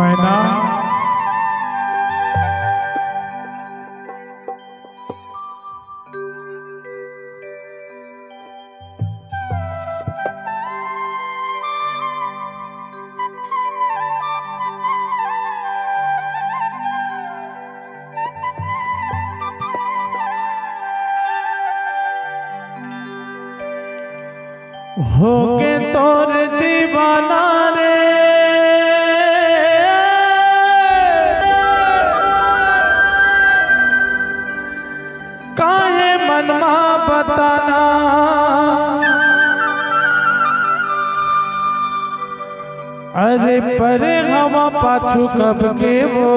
मैना होके तोर दीवाना रे काहे मनमा बताना अरे परे हवा पाछू कब के वो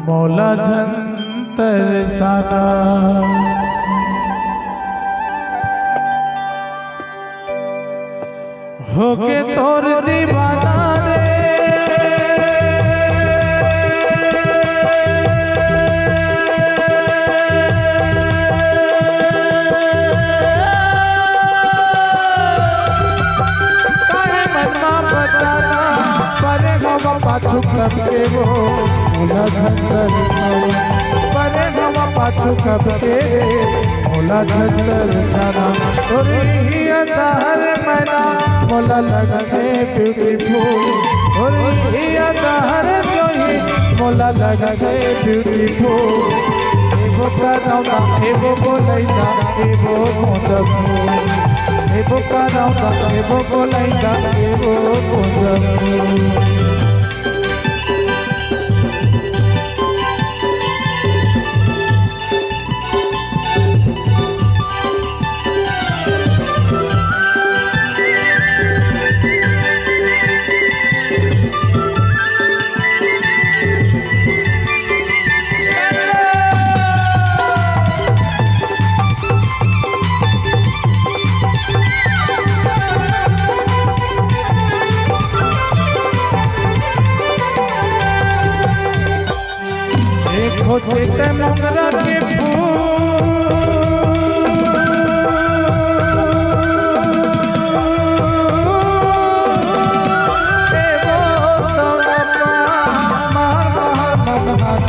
मौला जंतर साना होके तोर दीवाना रे काहे मनमा बताना परे हवा पाछू कब के वो मोला झंझर परे हवा पाछू कब के मोला झंझर जाना तोरी ही अंधार मैना मोला लगने ब्यूटीफुल और ये दहर जो ही मोला लगने ब्यूटीफुल एवो कराउना एवो बोलैना एवो मोदबू एवो कराउना एवो बोलैना एवो मोदबू होते ते मोगरा के फूल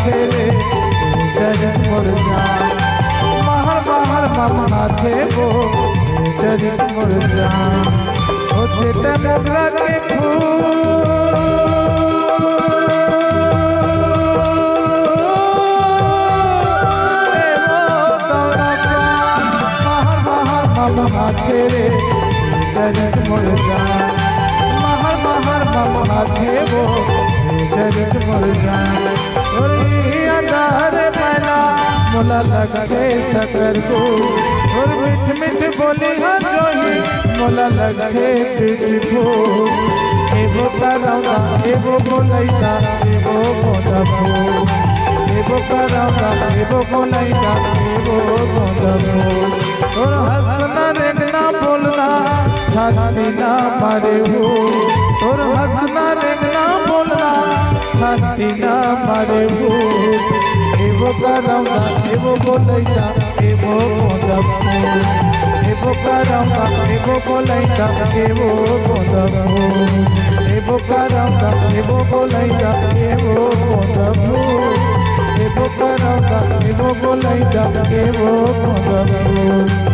तेरे जजन मुरझा महर ममना थे वो जजन मुरझा होते ते मोगरा के फूल तेरे जजन मुरझा महर ममना थे वो जजन मुरझा और अंधार मैना मोला लगे सकर को और मिठ मिठ बोली हाँ जो ही मोला लगे ब्यूटीफुल एवो कराउना एवो बोलैना एवो मोदबू एवो कराउना एवो बोलैना एवो मोदबू और हंसना रेंगना बोलना छाती ना मारे हो और हंसना रेंगना बोलना छाती ना मारे हो एवो कराउना एवो बोलैना एवो मोदबू एवो कराउना एवो बोलैना एवो मोदबू एवो कराउना एवो बोलैना एवो मोदबू एवो कराउना एवो बोलैना एवो मोदबू